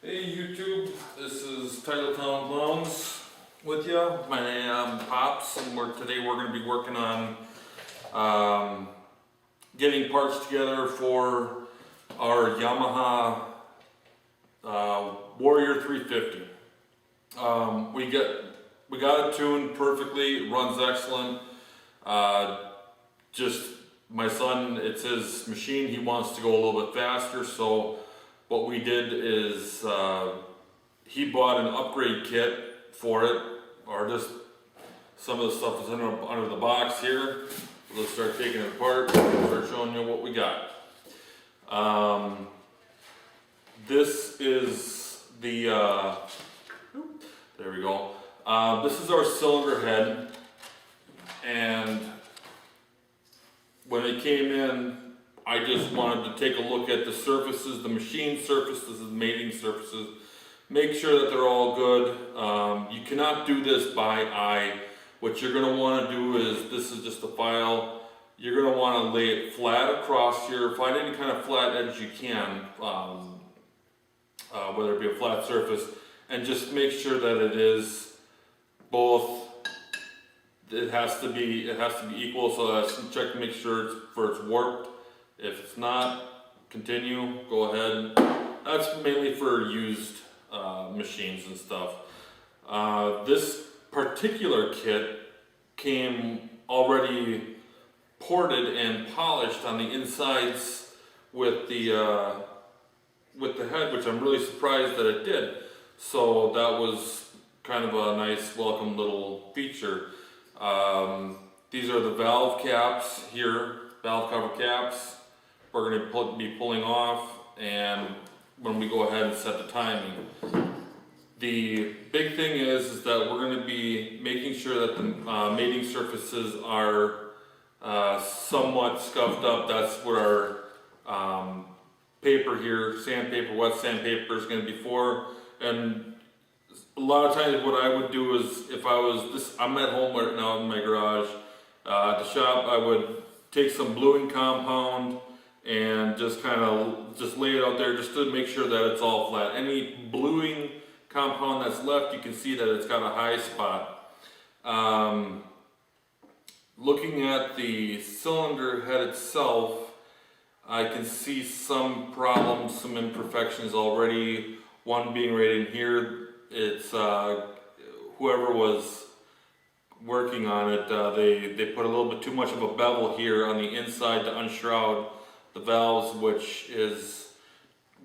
Hey YouTube, this is Title Town Clowns with you. My name is Pops, and today we're going to be working on getting parts together for our Yamaha Warrior 350. We got it tuned perfectly. It runs excellent. Just my son, it's his machine. He wants to go a little bit faster, so what we did is he bought an upgrade kit for it, or just some of the stuff is under the box here. Let's start taking it apart and start showing you what we got. This is the, there we go. This is our cylinder head, and when it came in, I just wanted to take a look at the surfaces, the machine surfaces, the mating surfaces, make sure that they're all good. You cannot do this by eye. What you're going to want to do is, this is just a file, you're going to want to lay it flat across here, find any kind of flat edge you can, whether it be a flat surface, and just make sure that it is both. It has to be equal, so let's check to make sure it's warped. If it's not, continue, go ahead. That's mainly for used machines and stuff. This particular kit came already ported and polished on the insides with the head, which I'm really surprised that it did. So that was kind of a nice welcome little feature. These are the valve caps here, valve cover caps. We're going to be pulling off, and when we go ahead and set the timing. The big thing is that we're going to be making sure that the mating surfaces are somewhat scuffed up. That's what our paper here, sandpaper, wet sandpaper is going to be for. And a lot of times what I would do is, if I was this, I'm at home right now in my garage. At the shop, I would take some bluing compound and just lay it out there just to make sure that it's all flat. Any bluing compound that's left, you can see that it's got a high spot. Looking at the cylinder head itself, I can see some problems, some imperfections already. One being right in here. It's whoever was working on it, they put a little bit too much of a bevel here on the inside to unshroud the valves, which is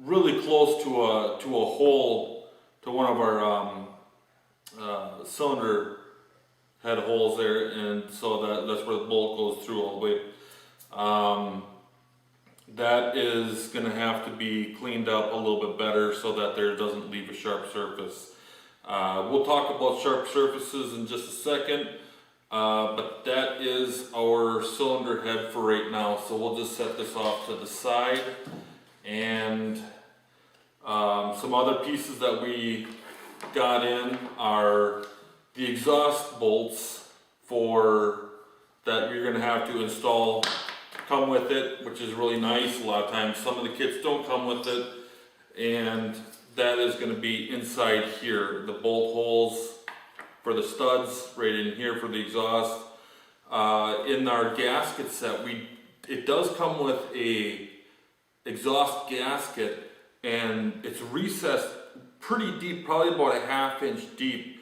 really close to a hole, to one of our cylinder head holes there, and so that's where the bolt goes through all the way. That is going to have to be cleaned up a little bit better so that there doesn't leave a sharp surface. We'll talk about sharp surfaces in just a second. But that is our cylinder head for right now, so we'll just set this off to the side. And some other pieces that we got in are the exhaust bolts for that you're going to have to install, come with it, which is really nice. A lot of times some of the kits don't come with it, and that is going to be inside here, the bolt holes for the studs right in here for the exhaust. In our gasket set, it does come with a exhaust gasket, and it's recessed pretty deep, probably about a 1/2 inch deep.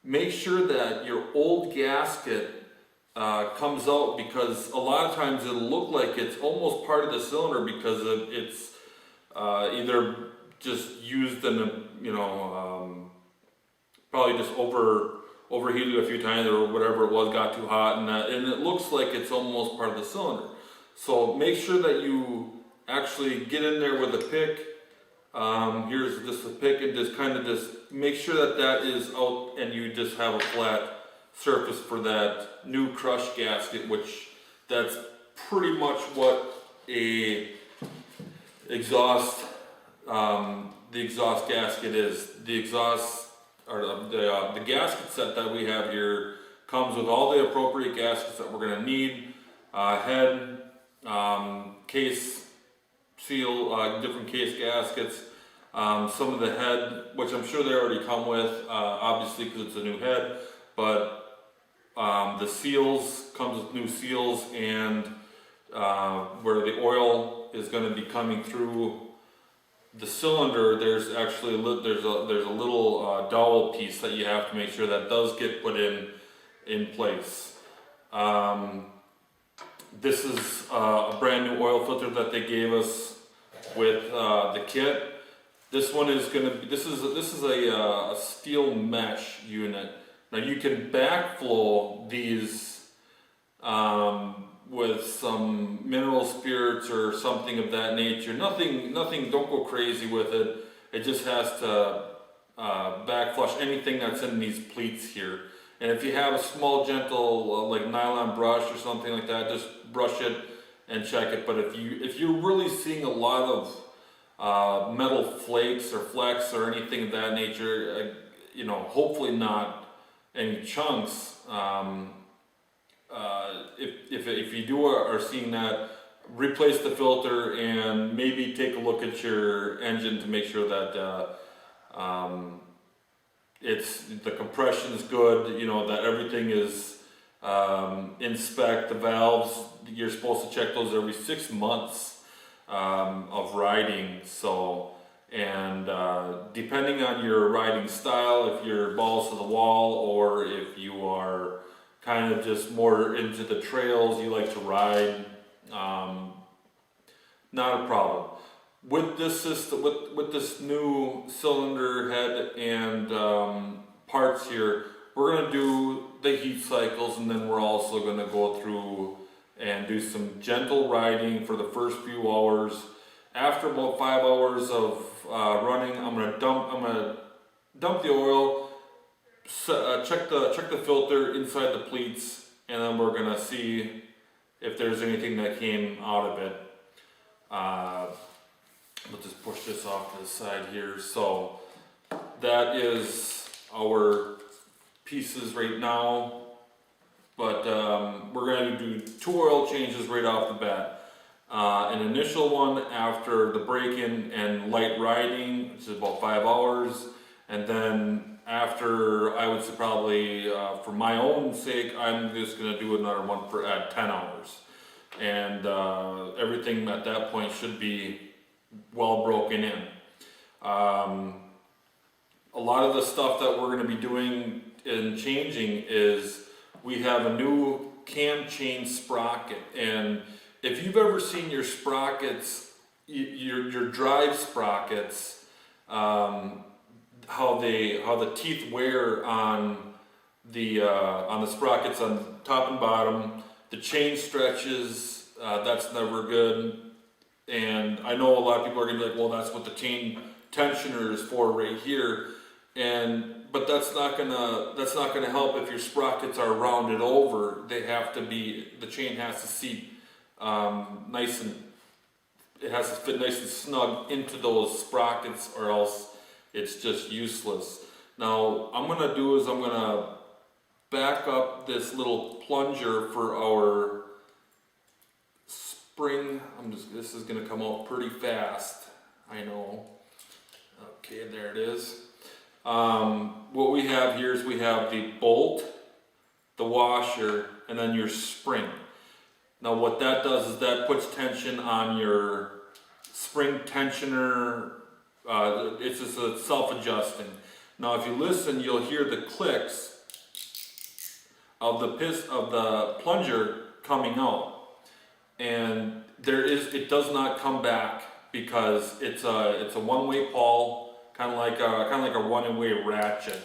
Make sure that your old gasket comes out, because a lot of times it'll look like it's almost part of the cylinder because it's either just used in a, probably just overheated a few times or whatever it was, got too hot, and it looks like it's almost part of the cylinder. So make sure that you actually get in there with a pick. Here's just a pick, and just make sure that that is out, and you just have a flat surface for that new crush gasket, which that's pretty much what the exhaust gasket is. The exhaust, or the gasket set that we have here, comes with all the appropriate gaskets that we're going to need. Head, case seal, different case gaskets. Some of the head, which I'm sure they already come with, obviously because it's a new head, but the seals comes with new seals, and where the oil is going to be coming through the cylinder, there's actually there's a little dowel piece that you have to make sure that does get put in place. This is a brand new oil filter that they gave us with the kit. This one is going to be, this is a steel mesh unit. Now you can backflow these with some mineral spirits or something of that nature. Nothing, don't go crazy with it. It just has to backflush anything that's in these pleats here. And if you have a small, gentle, like nylon brush or something like that, just brush it and check it. But if you're really seeing a lot of metal flakes or flecks or anything of that nature, hopefully not any chunks. If you do are seeing that, replace the filter and maybe take a look at your engine to make sure that the compression is good, that everything is in spec. The valves, you're supposed to check those every 6 months of riding. So, and depending on your riding style, if you're balls to the wall or if you are kind of just more into the trails you like to ride, not a problem. With this system, with this new cylinder head and parts here, we're going to do the heat cycles, and then we're also going to go through and do some gentle riding for the first few hours. After about 5 hours of running, I'm going to dump the oil, check the filter inside the pleats, and then we're going to see if there's anything that came out of it. We'll just push this off to the side here. So that is our pieces right now, but we're going to do 2 oil changes right off the bat. An initial one after the break-in and light riding, which is about 5 hours, and then after, I would say probably for my own sake, I'm just going to do another one at 10 hours. And everything at that point should be well broken in. A lot of the stuff that we're going to be doing and changing is we have a new cam chain sprocket, and if you've ever seen your sprockets, your drive sprockets, how the teeth wear on the sprockets on top and bottom, the chain stretches, that's never good. And I know a lot of people are gonna be like, well, that's what the chain tensioner is for right here, but that's not gonna help if your sprockets are rounded over. They have to be, the chain has to seat nice, and it has to fit nice and snug into those sprockets, or else it's just useless. Now, I'm gonna back up this little plunger for our spring. This is gonna come out pretty fast, I know. Okay, there it is. What we have here is we have the bolt, the washer, and then your spring. Now what that does is that puts tension on your spring tensioner. It's just self-adjusting. Now if you listen, you'll hear the clicks of the plunger coming out. And it does not come back because it's a one-way pawl, kind of like a one-way ratchet,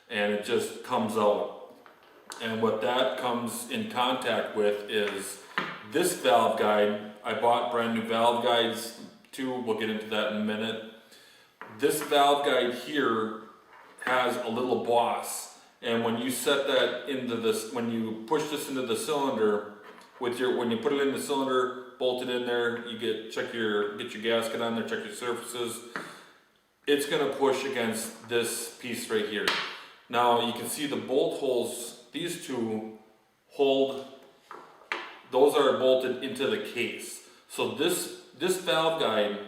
and it just comes out. And what that comes in contact with is this valve guide. I bought brand new valve guides too. We'll get into that in a minute. This valve guide here has a little boss, and when you set that into this, when you push this into the cylinder, when you put it in the cylinder, bolt it in there, you get your gasket on there, check your surfaces. It's gonna push against this piece right here. Now you can see the bolt holes, these two hold, those are bolted into the case. So this valve guide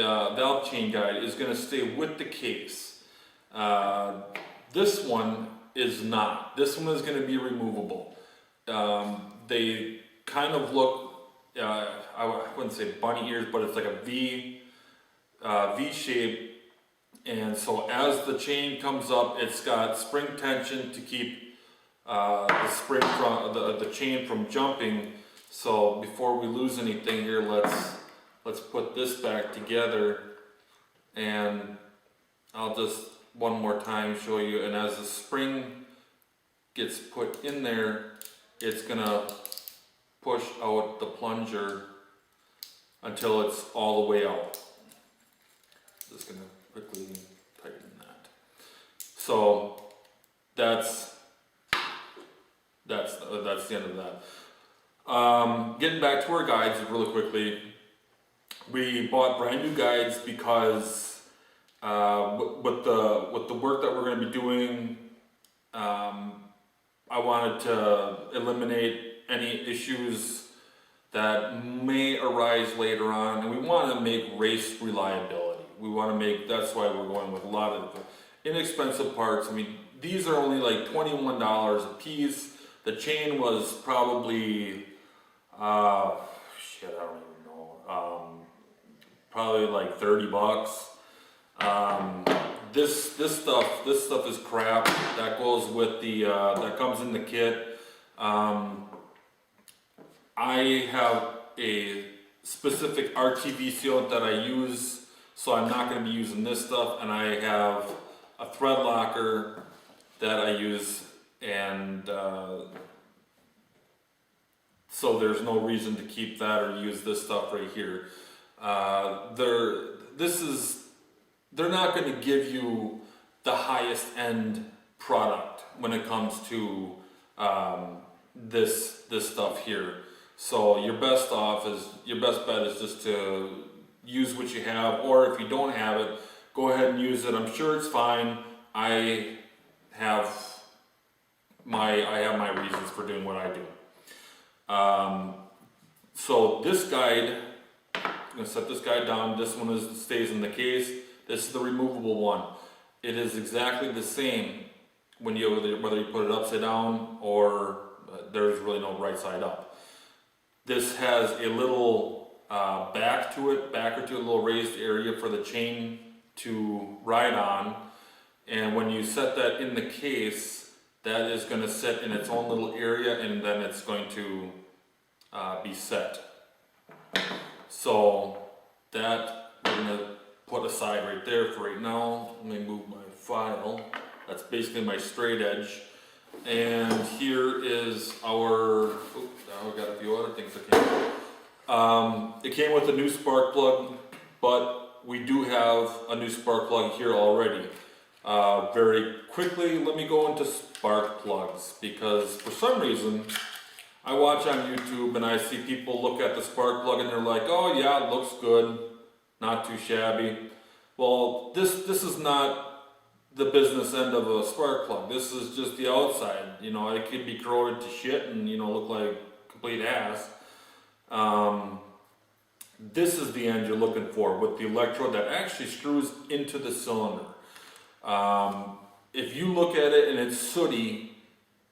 valve chain guide is going to stay with the case. This one is not. This one is going to be removable. They kind of look, I wouldn't say bunny ears, but it's like a V shape. And so as the chain comes up, it's got spring tension to keep the spring from the chain from jumping. So before we lose anything here, let's put this back together, and I'll just one more time show you. And as the spring gets put in there, it's gonna push out the plunger until it's all the way out. Just gonna quickly tighten that. So that's the end of that. Getting back to our guides really quickly, we bought brand new guides because with the work that we're going to be doing, I wanted to eliminate any issues that may arise later on, and we want to make race reliability. We want to make, that's why we're going with a lot of inexpensive parts. I mean, these are only like $21 a piece. The chain was probably, I don't even know, probably like 30 bucks. This stuff is crap. That goes with the, that comes in the kit. I have a specific RTV sealant that I use, so I'm not going to be using this stuff, and I have a thread locker that I use, and so there's no reason to keep that or use this stuff right here. They're not going to give you the highest end product when it comes to this stuff here. So your best bet is just to use what you have, or if you don't have it, go ahead and use it. I'm sure it's fine. I have my reasons for doing what I do. So this guide, I'm gonna set this guide down. This one stays in the case. This is the removable one. It is exactly the same when whether you put it upside down or there's really no right side up. This has a little backer to it, a little raised area for the chain to ride on. And when you set that in the case, that is going to sit in its own little area, and then it's going to be set. So that we're going to put aside right there for right now. Let me move my file. That's basically my straight edge. And here is our, now we got a few other things that came. It came with a new spark plug, but we do have a new spark plug here already. Very quickly, let me go into spark plugs, because for some reason, I watch on YouTube and I see people look at the spark plug and they're like, oh yeah, it looks good, not too shabby. Well, this is not the business end of a spark plug. This is just the outside. You know, it could be corroded to shit and, you know, look like complete ass. This is the end you're looking for, with the electrode that actually screws into the cylinder. If you look at it and it's sooty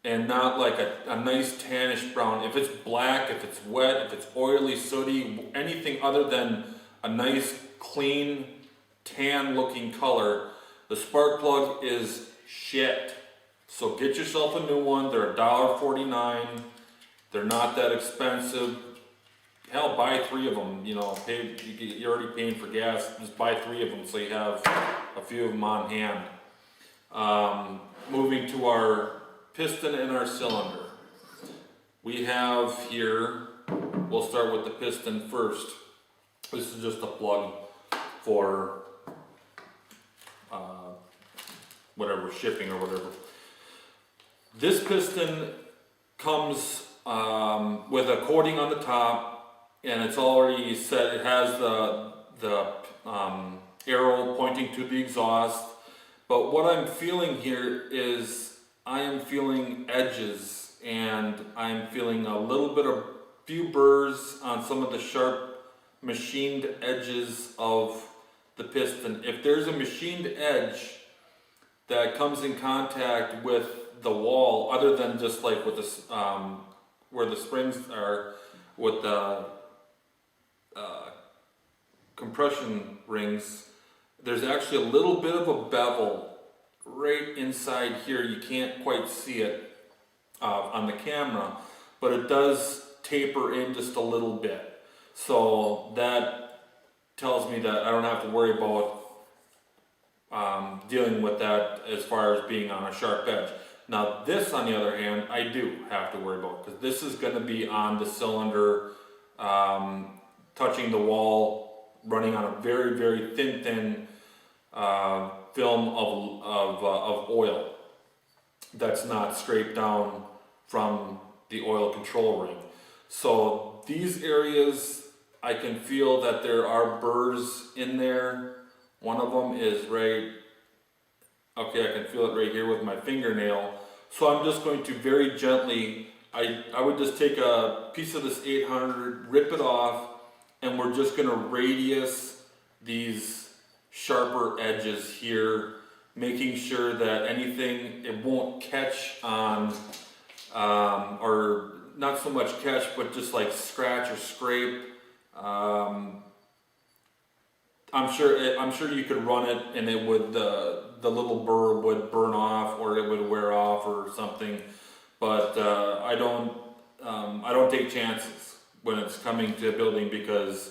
and not like a nice tannish brown, if it's black, if it's wet, if it's oily, sooty, anything other than a nice clean tan looking color, the spark plug is shit. So get yourself a new one. They're $1.49. They're not that expensive. Hell, buy 3 of them. You know, you're already paying for gas. Just buy 3 of them so you have a few of them on hand. Moving to our piston and our cylinder. We have here, we'll start with the piston first. This is just a plug for whatever, shipping or whatever. This piston comes with a coating on the top, and it's already set. It has the arrow pointing to the exhaust. But what I'm feeling here is I am feeling edges, and I'm feeling a little bit of few burrs on some of the sharp machined edges of the piston. If there's a machined edge that comes in contact with the wall, other than just like with this, where the springs are with the compression rings, there's actually a little bit of a bevel right inside here. You can't quite see it on the camera, but it does taper in just a little bit. So that tells me that I don't have to worry about dealing with that as far as being on a sharp edge. Now this, on the other hand, I do have to worry about, because this is going to be on the cylinder, touching the wall, running on a very, very thin film of oil that's not scraped down from the oil control ring. So these areas, I can feel that there are burrs in there. One of them is right, okay, I can feel it right here with my fingernail. So I'm just going to very gently, I would just take a piece of this 800, rip it off, and we're just going to radius these sharper edges here, making sure that anything, it won't catch on, or not so much catch, but just like scratch or scrape. I'm sure you could run it and it would, the little burr would burn off, or it would wear off or something. But I don't take chances when it's coming to building, because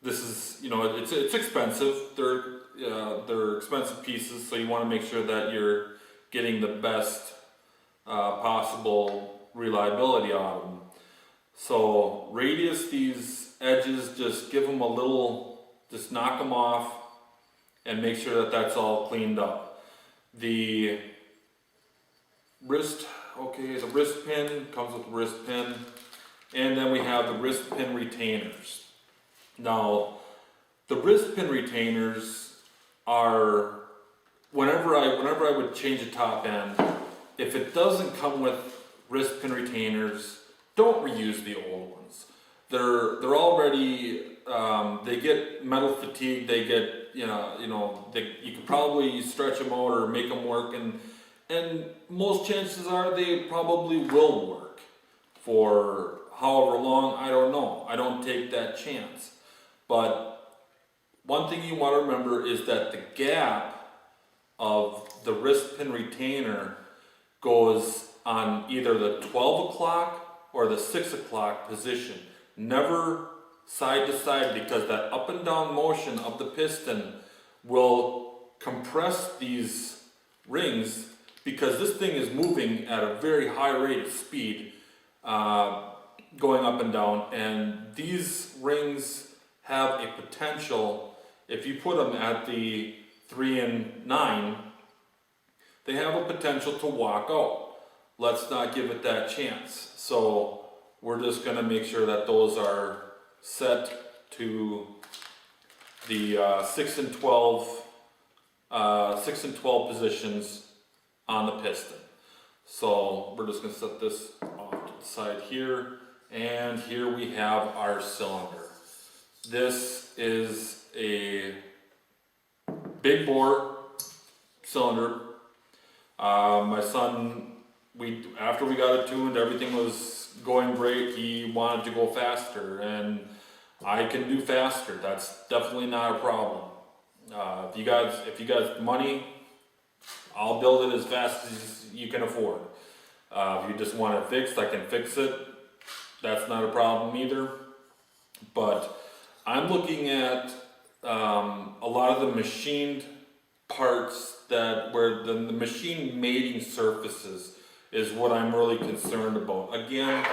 this is, you know, it's expensive. They're expensive pieces, so you want to make sure that you're getting the best possible reliability out of them. So radius these edges, just give them a little, just knock them off, and make sure that that's all cleaned up. The wrist, okay, the wrist pin comes with the wrist pin, and then we have the wrist pin retainers. Now, the wrist pin retainers are, whenever I would change a top end, if it doesn't come with wrist pin retainers, don't reuse the old ones. They're already, they get metal fatigue, they get, you could probably stretch them out or make them work, and most chances are they probably will work for however long, I don't know. I don't take that chance. But one thing you want to remember is that the gap of the wrist pin retainer goes on either the 12 o'clock or the 6 o'clock position. Never side to side, because that up and down motion of the piston will compress these rings, because this thing is moving at a very high rate of speed, going up and down, and these rings have a potential, if you put them at the 3 and 9, they have a potential to walk out. Let's not give it that chance. So we're just going to make sure that those are set to the 6 and 12 positions on the piston. So we're just going to set this off to the side here, and here we have our cylinder. This is a big bore cylinder. My son, after we got it tuned, everything was going great. He wanted to go faster, and I can do faster. That's definitely not a problem. If you guys money, I'll build it as fast as you can afford. If you just want it fixed, I can fix it. That's not a problem either. But I'm looking at a lot of the machined parts where the machine mating surfaces is what I'm really concerned about. Again,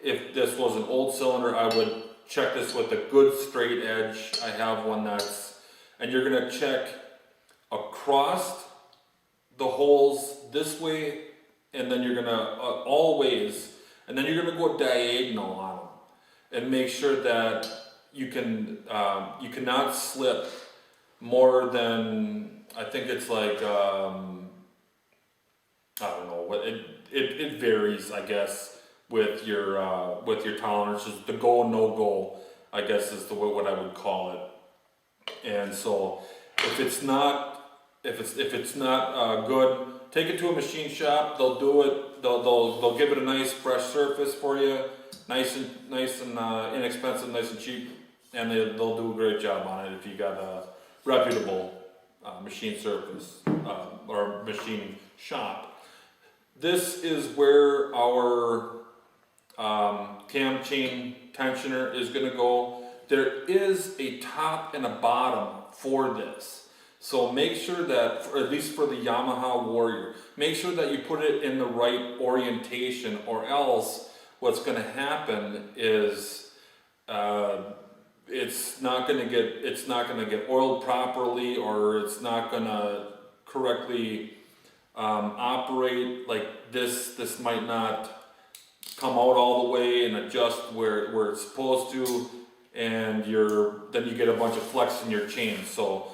if this was an old cylinder, I would check this with a good straight edge. I have one and you're gonna check across the holes this way, and then you're gonna all ways, and then you're gonna go diagonal on them, and make sure that you cannot slip more than, I think it's like, I don't know what it varies, I guess, with your tolerances. The go no go, I guess, is what I would call it. And so if it's not good, take it to a machine shop. They'll do it. They'll give it a nice fresh surface for you, nice and inexpensive, nice and cheap, and they'll do a great job on it if you got a reputable machine surface or machine shop. This is where our cam chain tensioner is going to go. There is a top and a bottom for this. So make sure that, at least for the Yamaha Warrior, make sure that you put it in the right orientation, or else what's going to happen is it's not going to get oiled properly, or it's not going to correctly operate. Like this might not come out all the way and adjust where it's supposed to, and then you get a bunch of flex in your chain. So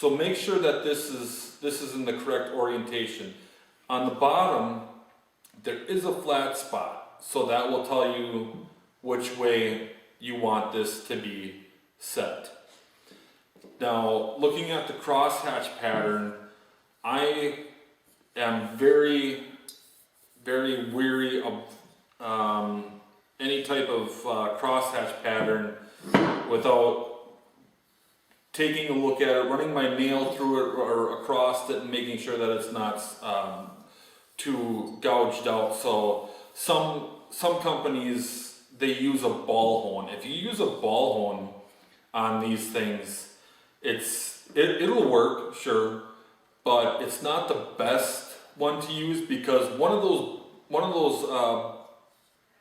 make sure that this is in the correct orientation. On the bottom, there is a flat spot, so that will tell you which way you want this to be set. Now, looking at the crosshatch pattern, I am very, very weary of any type of crosshatch pattern without taking a look at it, running my nail through it or across it, and making sure that it's not too gouged out. So some companies, they use a ball hone. If you use a ball hone on these things, it'll work, sure, but it's not the best one to use, because one of those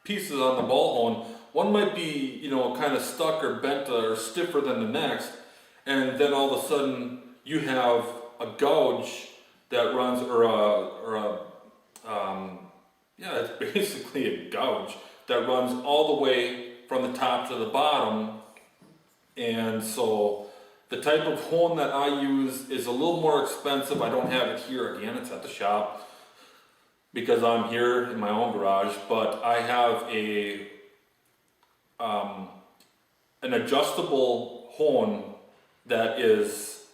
pieces on the ball hone, one might be kind of stuck or bent or stiffer than the next. And then all of a sudden you have a gouge that runs, it's basically a gouge that runs all the way from the top to the bottom. And so the type of hone that I use is a little more expensive. I don't have it here, again, it's at the shop because I'm here in my own garage, but I have an adjustable hone that is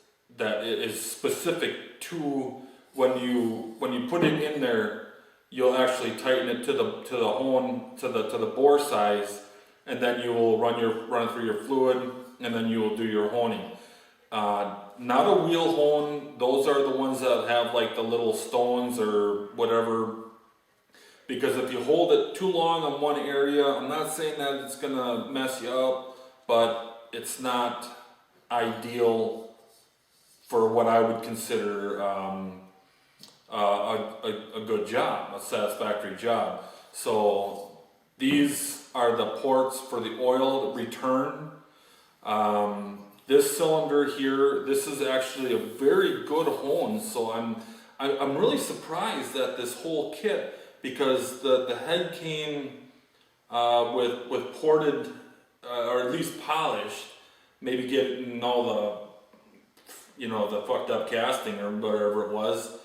specific to when you put it in there, you'll actually tighten it to the hone to the bore size, and then you will run it through your fluid, and then you will do your honing. Not a wheel hone; those are the ones that have like the little stones or whatever. Because if you hold it too long on one area, I'm not saying that it's gonna mess you up, but it's not ideal for what I would consider a good job, a satisfactory job. So these are the ports for the oil return. This cylinder here, this is actually a very good hone. So I'm really surprised at this whole kit, because the head came with ported or at least polished. Maybe getting all the fucked up casting or whatever it was,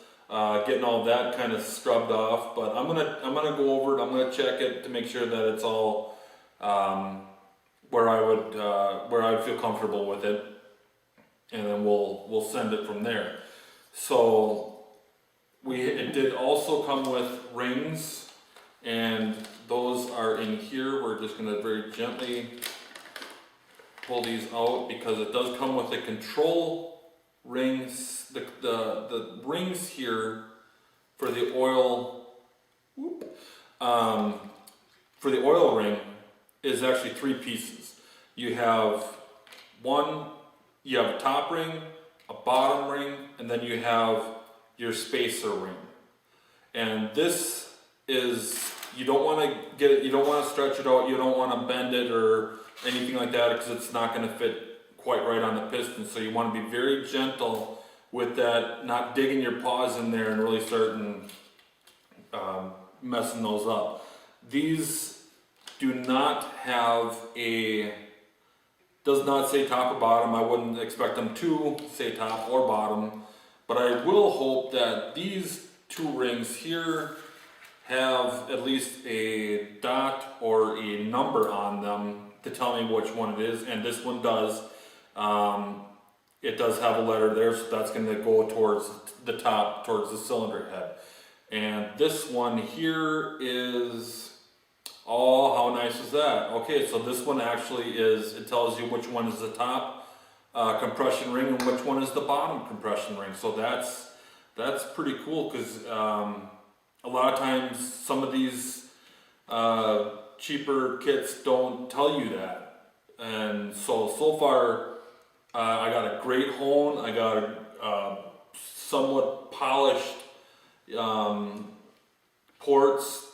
getting all that kind of scrubbed off. But I'm gonna go over it. I'm gonna check it to make sure that it's all where I feel comfortable with it, and then we'll send it from there. So it did also come with rings, and those are in here. We're just gonna very gently pull these out, because it does come with the control rings. The rings here for the oil, for the oil ring is actually 3 pieces. You have a top ring, a bottom ring, and then you have your spacer ring. And this is, you don't want to get it, you don't want to stretch it out, you don't want to bend it or anything like that, because it's not going to fit quite right on the piston. So you want to be very gentle with that, not digging your paws in there and really starting messing those up. These do not have does not say top or bottom. I wouldn't expect them to say top or bottom, but I will hope that these 2 rings here have at least a dot or a number on them to tell me which one it is, and this one does. it does have a letter there, so that's going to go towards the top, towards the cylinder head. And this one here is, oh, how nice is that? Okay, so this one actually is, it tells you which one is the top compression ring and which one is the bottom compression ring. So that's pretty cool, because a lot of times some of these cheaper kits don't tell you that. And so far I got a great hone, I got a somewhat polished ports,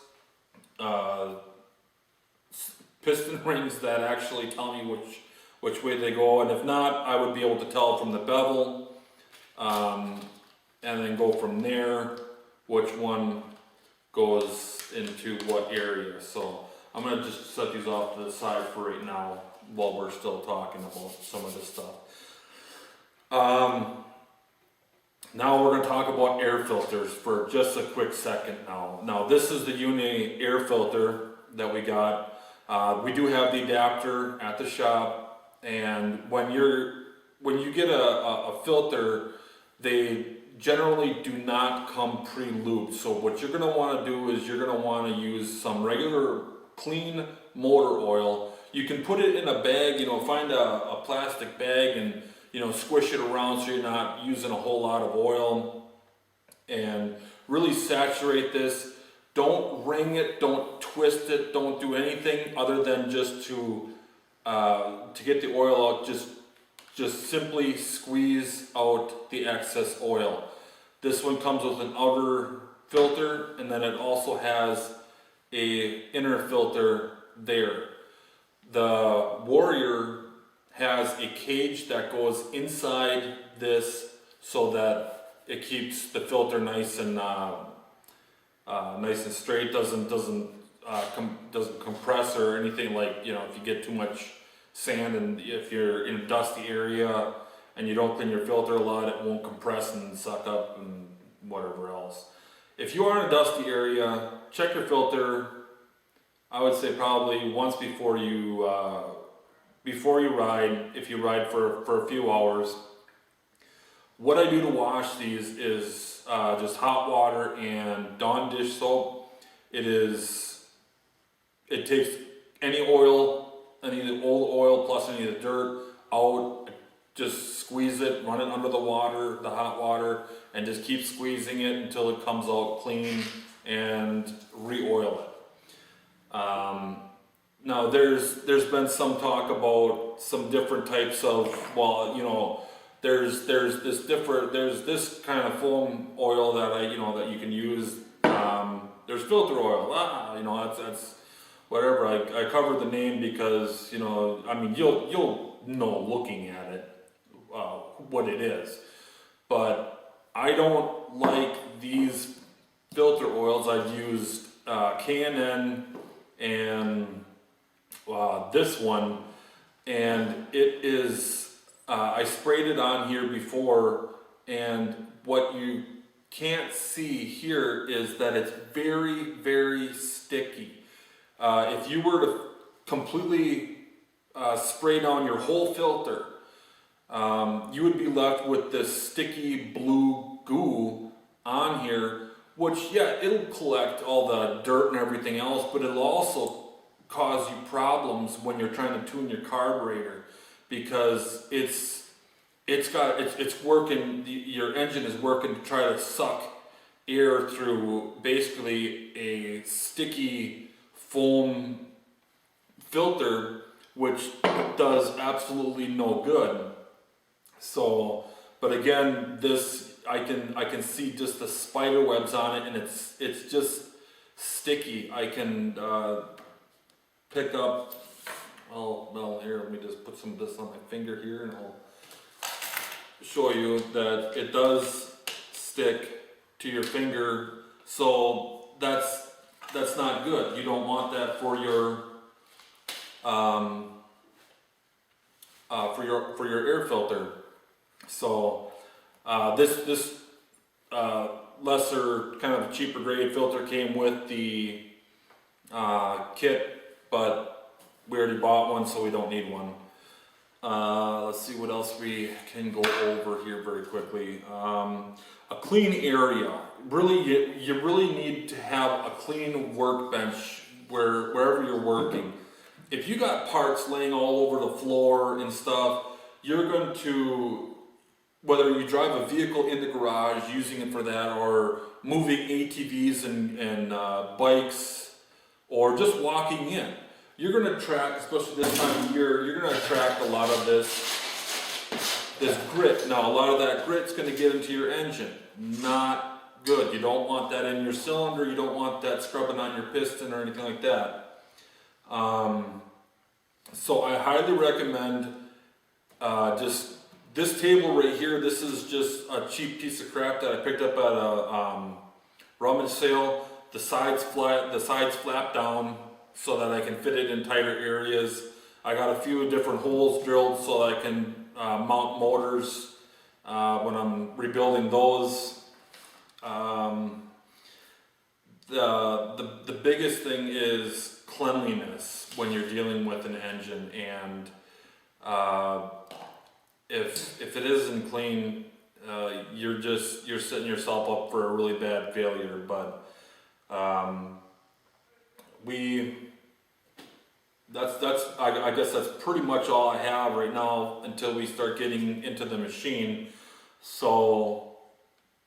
piston rings that actually tell me which way they go, and if not, I would be able to tell from the bevel, and then go from there which one goes into what area. So I'm gonna just set these off to the side for right now while we're still talking about some of this stuff. Now we're going to talk about air filters for just a quick second now. Now this is the Uni air filter that we got. We do have the adapter at the shop, and when you get a filter, they generally do not come pre-lubed. So what you're going to want to do is you're going to want to use some regular clean motor oil. You can put it in a bag, find a plastic bag and squish it around so you're not using a whole lot of oil, and really saturate this. Don't wring it, don't twist it, don't do anything other than just to get the oil out. Just simply squeeze out the excess oil. This one comes with an outer filter, and then it also has a inner filter there. The Warrior has a cage that goes inside this so that it keeps the filter nice and straight. Doesn't compress or anything, like if you get too much sand and if you're in a dusty area and you don't clean your filter a lot, it won't compress and suck up and whatever else. If you are in a dusty area, check your filter. I would say probably once before you ride, if you ride for a few hours. What I do to wash these is just hot water and Dawn dish soap. It takes any oil, any of the old oil plus any of the dirt out. Just squeeze it, run it under the water, the hot water, and just keep squeezing it until it comes out clean, and re-oil it. Now there's been some talk about some different types of, there's this kind of foam oil that that you can use. There's filter oil. That's whatever. I covered the name because you'll know looking at it what it is, but I don't like these filter oils. I've used K&N and this one, and it is I sprayed it on here before, and what you can't see here is that it's very, very sticky. If you were to completely spray down your whole filter, you would be left with this sticky blue goo on here, which, yeah, it'll collect all the dirt and everything else, but it'll also cause you problems when you're trying to tune your carburetor, because it's working, your engine is working to try to suck air through basically a sticky foam filter, which does absolutely no good. So, but again, this I can see just the spider webs on it, and it's just sticky. I can pick up. Well, here, let me just put some of this on my finger here, and I'll show you that it does stick to your finger. So that's not good. You don't want that for your air filter. So this lesser, kind of cheaper grade filter came with the kit, but we already bought one, so we don't need one. Let's see what else we can go over here very quickly. A clean area. Really, you really need to have a clean workbench wherever you're working. If you got parts laying all over the floor and stuff, you're going to, whether you drive a vehicle in the garage using it for that, or moving ATVs and bikes, or just walking in, you're going to attract, especially this time of year, you're going to attract a lot of this grit. Now, a lot of that grit's going to get into your engine. Not good. You don't want that in your cylinder. You don't want that scrubbing on your piston or anything like that. So I highly recommend just this table right here. This is just a cheap piece of crap that I picked up at a rummage sale. The sides flap down so that I can fit it in tighter areas. I got a few different holes drilled so that I can mount motors when I'm rebuilding those. The biggest thing is cleanliness when you're dealing with an engine, and if it isn't clean, you're setting yourself up for a really bad failure. But I guess that's pretty much all I have right now until we start getting into the machine. So,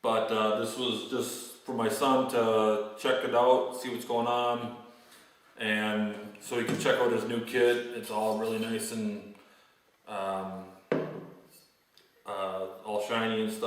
but this was just for my son to check it out, see what's going on, and so he can check out his new kit. It's all really nice and all shiny and stuff.